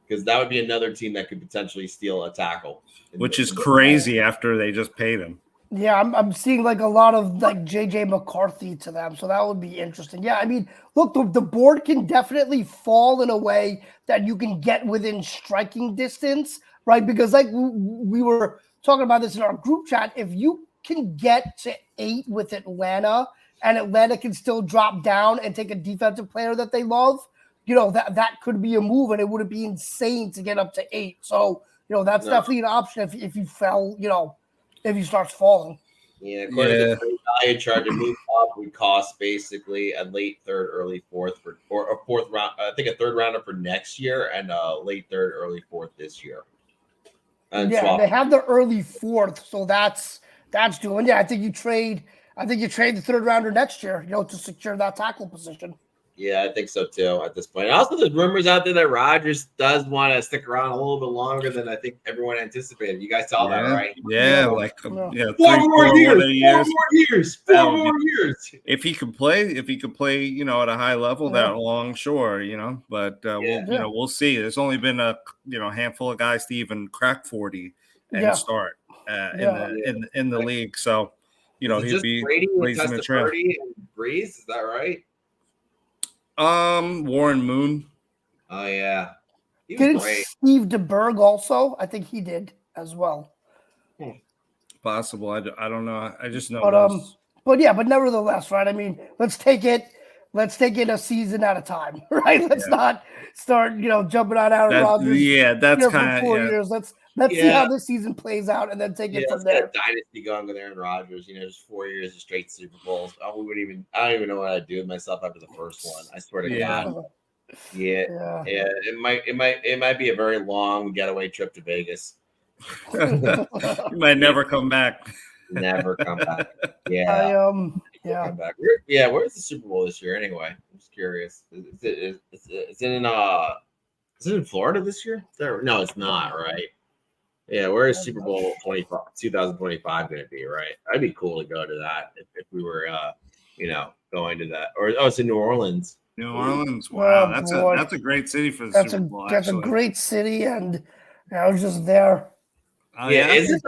Because that would be another team that could potentially steal a tackle. Which is crazy after they just paid him. Yeah, I'm seeing like a lot of like JJ McCarthy to them, so that would be interesting. Yeah, I mean, look, the board can definitely fall in a way that you can get within striking distance, right? Because like we were talking about this in our group chat, if you can get to 8 with Atlanta and Atlanta can still drop down and take a defensive player that they love, that could be a move, and it would be insane to get up to 8. So that's definitely an option if you fell, if he starts falling. Yeah, according to the value chart, to move up would cost basically a late third, early fourth or a fourth round. I think a third rounder for next year and a late third, early fourth this year. And they have the early fourth, so that's doing. Yeah, I think you trade the third rounder next year, to secure that tackle position. Yeah, I think so too at this point. Also, there's rumors out there that Rodgers does want to stick around a little bit longer than I think everyone anticipated. You guys saw that, right? Yeah, four more years. If he could play, at a high level that long, sure, but we'll see. There's only been a handful of guys to even crack 40 and start in the league. So he'd be Brady with blazing the trail. and Breeze, is that right? Warren Moon. Oh yeah, he was Didn't great. Steve DeBerg also? I think he did as well. Possible. I don't know. I just know. But nevertheless, right? I mean, let's take it a season at a time, right? Let's not start, jumping on Aaron Rodgers. Yeah, that's kind of 4 years. Let's see how this season plays out and then take it from there. Dynasty going with Aaron Rodgers, just 4 years of straight Super Bowls. I don't even know what I'd do with myself after the first one. I swear to God. Yeah. It might be a very long getaway trip to Vegas. You might never come back. Never come back. Yeah. Come back. Where's the Super Bowl this year anyway? I'm just curious. Is it in Florida this year? No, it's not, right? Yeah, where is Super Bowl 2025 going to be, right? That'd be cool to go to that if we were, going to that. Or it's in New Orleans. New Orleans, wow, that's a great city for the Super Bowl. That's a great city, and I was just there. Is it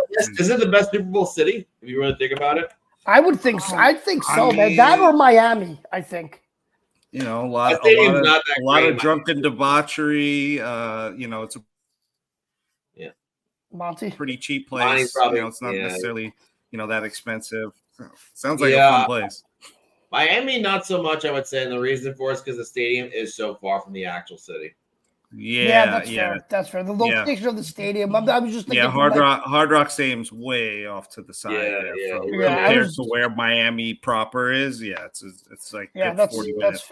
the best Super Bowl city? If you really think about it, I would think so. I think so, man. That or Miami, I think. A lot of drunken debauchery. It's a Monty, pretty cheap place. It's not necessarily that expensive. Sounds like a fun place. Miami, not so much, I would say, and the reason for it is because the stadium is so far from the actual city. Fair. That's fair. The location of the stadium. I was just thinking. Hard Rock Stadium's way off to the side compared to where Miami proper is. It's like 40 minutes.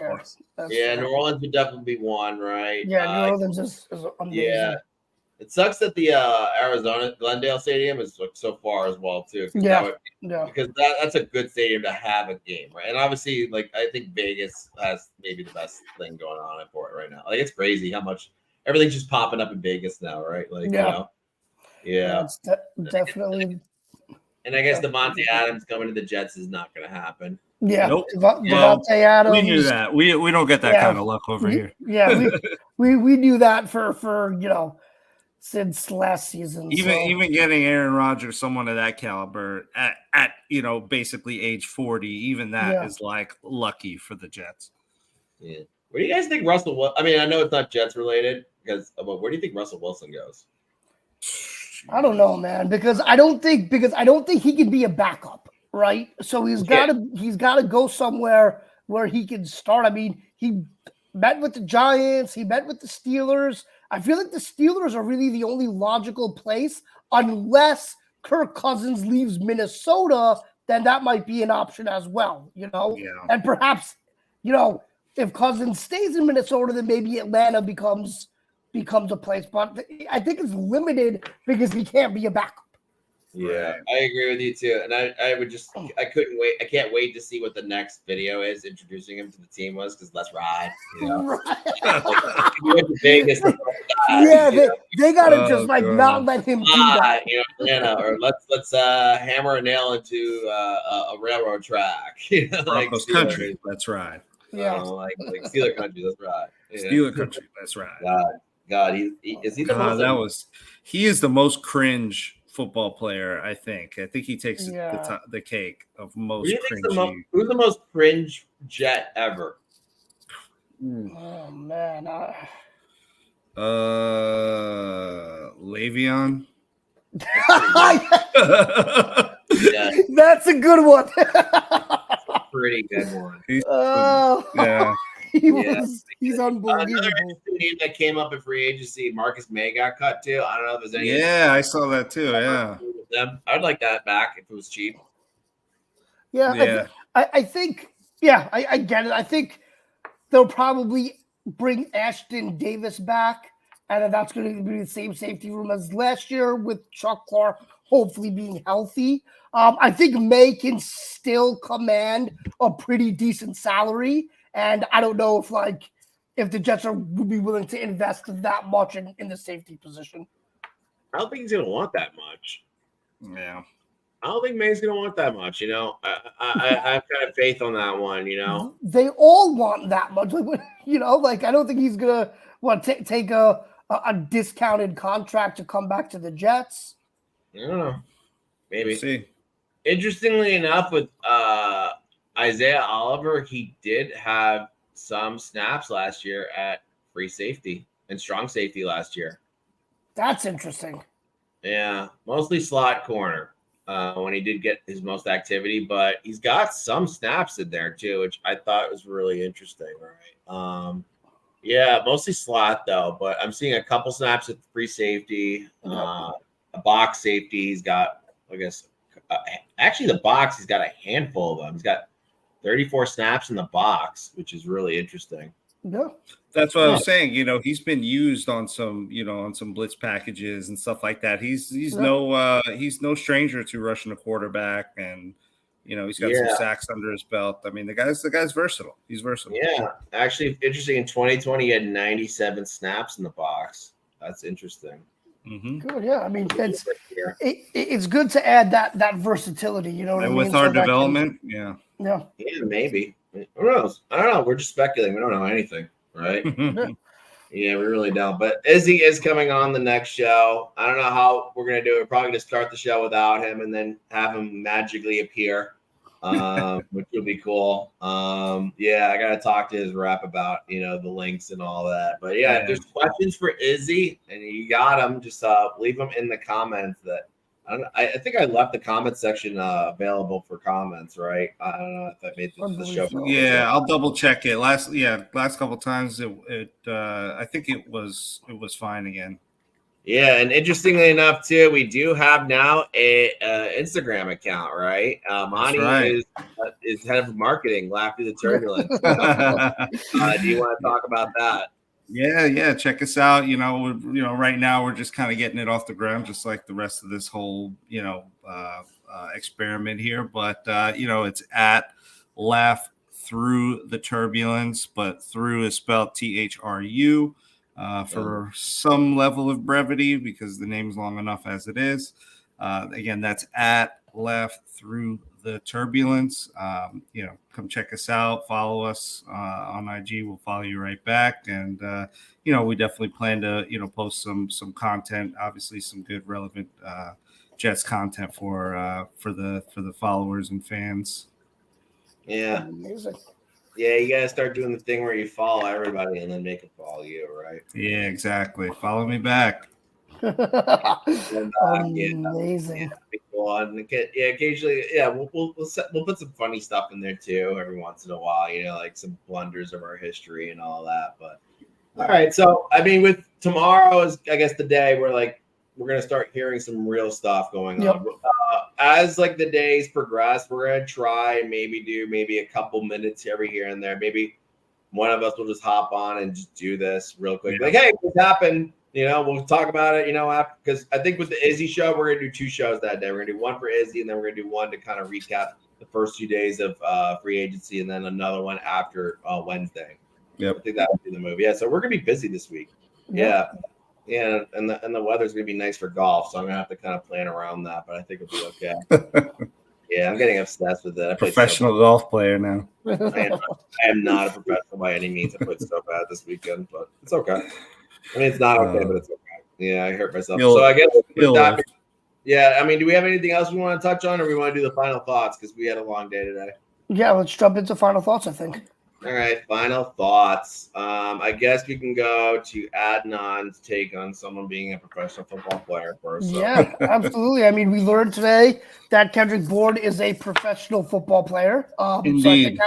That's fair. New Orleans would definitely be one, right? Yeah, New Orleans is amazing. Yeah. It sucks that the Arizona Glendale Stadium is so far as well too. Because that's a good stadium to have a game, right? And obviously, I think Vegas has maybe the best thing going on for it right now. It's crazy how much everything's just popping up in Vegas now, right? It's definitely. And I guess Devontae Adams coming to the Jets is not going to happen. Yeah, nope. Devontae Adams. We knew that. We don't get that kind of luck over here. Yeah, we knew that for since last season. Even getting Aaron Rodgers, someone of that caliber, at basically age 40, even that is lucky for the Jets. Yeah. Where do you guys think Russell? I mean, I know it's not Jets related, but where do you think Russell Wilson goes? I don't know, man, because I don't think he can be a backup, right? So he's gotta go somewhere where he can start. I mean, he met with the Giants, he met with the Steelers. I feel like the Steelers are really the only logical place, unless Kirk Cousins leaves Minnesota, then that might be an option as well, you know? Yeah. And perhaps, you know, if Cousins stays in Minnesota, then maybe Atlanta becomes a place. But I think it's limited because he can't be a backup. Yeah, Right. I agree with you too. And I couldn't wait. I can't wait to see what the next video is introducing him to the team was, because let's ride. You know? Right. He went to Vegas. Yeah, you know? they gotta just God. not let him do that. You know, Atlanta, or let's hammer a nail into a railroad track. You know, like Broncos Steelers. country. That's right. Yeah. Like Steeler country. That's right. Yeah. Steeler country. That's right. God, he is he the most? He is the most cringe football player. I think he takes Yeah. the cake of most Who do you think's cringy. who's the most cringe Jet ever? Oh man. Le'Veon. Yeah, That's a good one. pretty good one. Yeah. He's unbelievable. Another interesting name that came up in free agency, Marcus May got cut too. I don't know if there's any. Yeah, I saw that too. Yeah. I'd like that back if it was cheap. Yeah. I think, I get it. I think they'll probably bring Ashton Davis back, and that's going to be the same safety room as last year with Chuck Clark hopefully being healthy. I think May can still command a pretty decent salary, and I don't know if the Jets would be willing to invest that much in the safety position. I don't think he's going to want that much. Yeah. I don't think May's going to want that much. You know, I have kind of faith on that one. You know, they all want that much. You know, I don't think he's going to take a discounted contract to come back to the Jets. I don't know. Maybe. We'll see. Interestingly enough, with Isaiah Oliver, he did have some snaps last year at free safety and strong safety last year. That's interesting. Yeah, mostly slot corner when he did get his most activity, but he's got some snaps in there too, which I thought was really interesting. Right. Yeah, mostly slot though, but I'm seeing a couple snaps at free safety, a box safety. He's got, I guess, actually the box, he's got a handful of them. He's got 34 snaps in the box, which is really interesting. Yeah. That's what I was saying. You know, he's been used on some blitz packages and stuff like that. He's no stranger to rushing a quarterback, and you know, he's got some sacks under his belt. I mean, the guy's versatile. He's versatile. Yeah, actually, interesting. In 2020, he had 97 snaps in the box. That's interesting. Mm-hmm. Good, yeah. I mean, it's good to add that versatility. You know what I mean? With our development, yeah, maybe. Who knows? I don't know. We're just speculating. We don't know anything, right? Yeah, we really don't. But Izzy is coming on the next show. I don't know how we're gonna do it. We're probably gonna start the show without him and then have him magically appear, which would be cool. Yeah, I gotta talk to his rep about the links and all that. But yeah, if there's questions for Izzy and you got them, just leave them in the comments. I think I left the comment section available for comments, right? I don't know if I made the show. Yeah, I'll double check it. Last couple times I think it was fine again. Yeah, and interestingly enough, too, we do have now a Instagram account, right? Monty is head of marketing, Laugh Through the Turbulence. Do you want to talk about that? Yeah. Check us out. Right now we're just kind of getting it off the ground, just like the rest of this whole, experiment here. But it's at Laugh Through the Turbulence, but through is spelled THRU for some level of brevity because the name's long enough as it is. Again, that's at Laugh Through the Turbulence. Come check us out, follow us on IG. We'll follow you right back. And we definitely plan to post some content, obviously some good relevant Jets content for the followers and fans. Yeah. Amazing. Yeah, you gotta start doing the thing where you follow everybody and then make them follow you, right? Yeah, exactly. Follow me back. And, Amazing. Occasionally, we'll put some funny stuff in there too every once in a while. Like some blunders of our history and all that. But all right, so I mean, with tomorrow is I guess the day where we're gonna start hearing some real stuff going on. As the days progress, we're gonna try and maybe a couple minutes every here and there. Maybe one of us will just hop on and just do this real quick. Yeah. Hey, what's happened? We'll talk about it, after, because I think with the Izzy show, we're going to do 2 shows that day. We're going to do one for Izzy, and then we're going to do one to kind of recap the first 2 days of free agency, and then another one after Wednesday. Yep. I think that would be the move. Yeah, so we're going to be busy this week. Yep. Yeah, and the weather's going to be nice for golf, so I'm going to have to kind of plan around that, but I think it'll be okay. Yeah, I'm getting obsessed with it. Professional golf player now. I am not a professional by any means. I played so bad this weekend, but it's okay. I mean, it's not okay, but it's okay. Yeah, I hurt myself. So I guess with that, I mean, do we have anything else we want to touch on, or we want to do the final thoughts because we had a long day today? Yeah, let's jump into final thoughts, I think. All right, final thoughts. I guess we can go to Adnan's take on someone being a professional football player first. So. Yeah, absolutely. I mean, we learned today that Kendrick Bourne is a professional football player. Indeed. So I think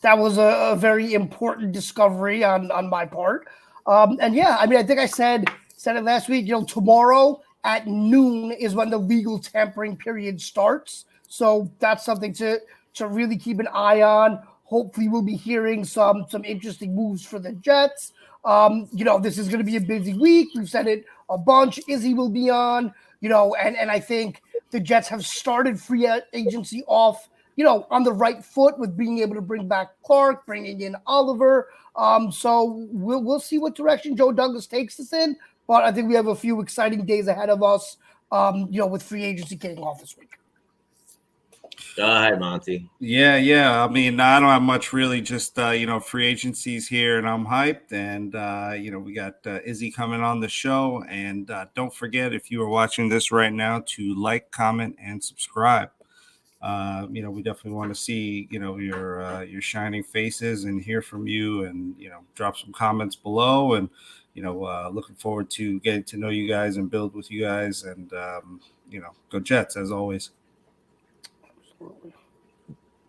that was a very important discovery on my part. And yeah, I mean, I think I said it last week. Tomorrow at noon is when the legal tampering period starts. So that's something to really keep an eye on. Hopefully, we'll be hearing some interesting moves for the Jets. This is going to be a busy week. We've said it a bunch. Izzy will be on. And I think the Jets have started free agency off, on the right foot with being able to bring back Clark, bringing in Oliver. So we'll see what direction Joe Douglas takes us in. But I think we have a few exciting days ahead of us, with free agency kicking off this week. Go ahead, Monty. Yeah. I mean, I don't have much really. Just free agencies here, and I'm hyped. And we got Izzy coming on the show. And don't forget, if you are watching this right now, to like, comment, and subscribe. We definitely want to see your shining faces and hear from you, and drop some comments below. And looking forward to getting to know you guys and build with you guys. And go Jets as always.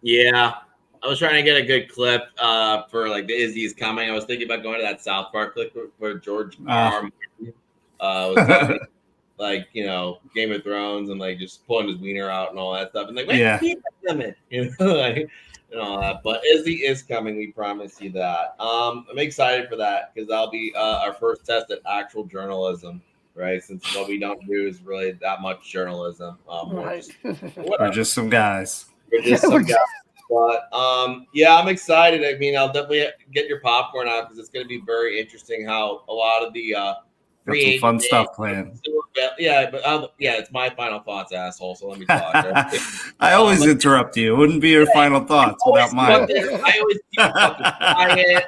Yeah, I was trying to get a good clip for the Izzy's coming. I was thinking about going to that South Park clip where George R. was talking, Game of Thrones and just pulling his wiener out and all that stuff. And wait, and all that. But Izzy is coming. We promise you that. I'm excited for that because that'll be our first test at actual journalism. Right, since what we don't do is really that much journalism. Right. We're just some guys. We're just some guys. But I'm excited. I mean, I'll definitely get your popcorn out because it's going to be very interesting how a lot of the got some fun stuff planned. Yeah, but it's my final thoughts, asshole. So let me talk. I always interrupt you. It wouldn't be your final thoughts without mine. I always keep fucking quiet.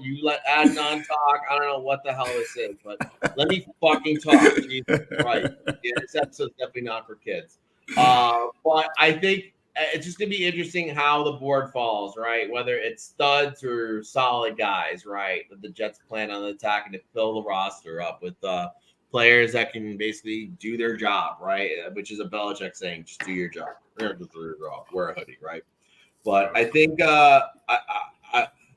You let Adnan talk. I don't know what the hell this is, but let me fucking talk. Jesus Christ. Yeah, this episode's definitely not for kids. But I think it's just going to be interesting how the board falls, right? Whether it's studs or solid guys, right? That the Jets plan on attacking to fill the roster up with players that can basically do their job, right? Which is a Belichick saying, just do your job. Wear a hoodie, right? But I think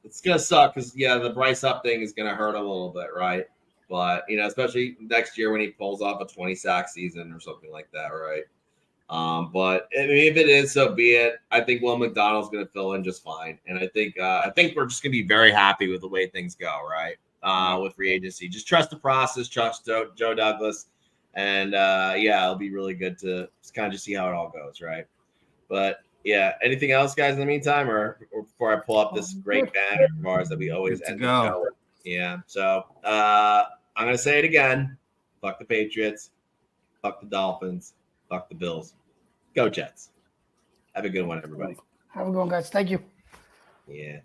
it's going to suck because, the Bryce Up thing is going to hurt a little bit, right? But, especially next year when he pulls off a 20-sack season or something like that, right? But I mean, if it is, so be it. I think Will McDonald's going to fill in just fine, and I think we're just going to be very happy with the way things go, right? With free agency, just trust the process, trust Joe Douglas, and it'll be really good to kind of just see how it all goes, right? But anything else, guys, in the meantime, or before I pull up this great banner of ours that we always end the show with? Yeah, so I'm going to say it again: fuck the Patriots, fuck the Dolphins. Fuck the Bills. Go Jets. Have a good one, everybody. Have a good one, guys. Thank you. Yeah.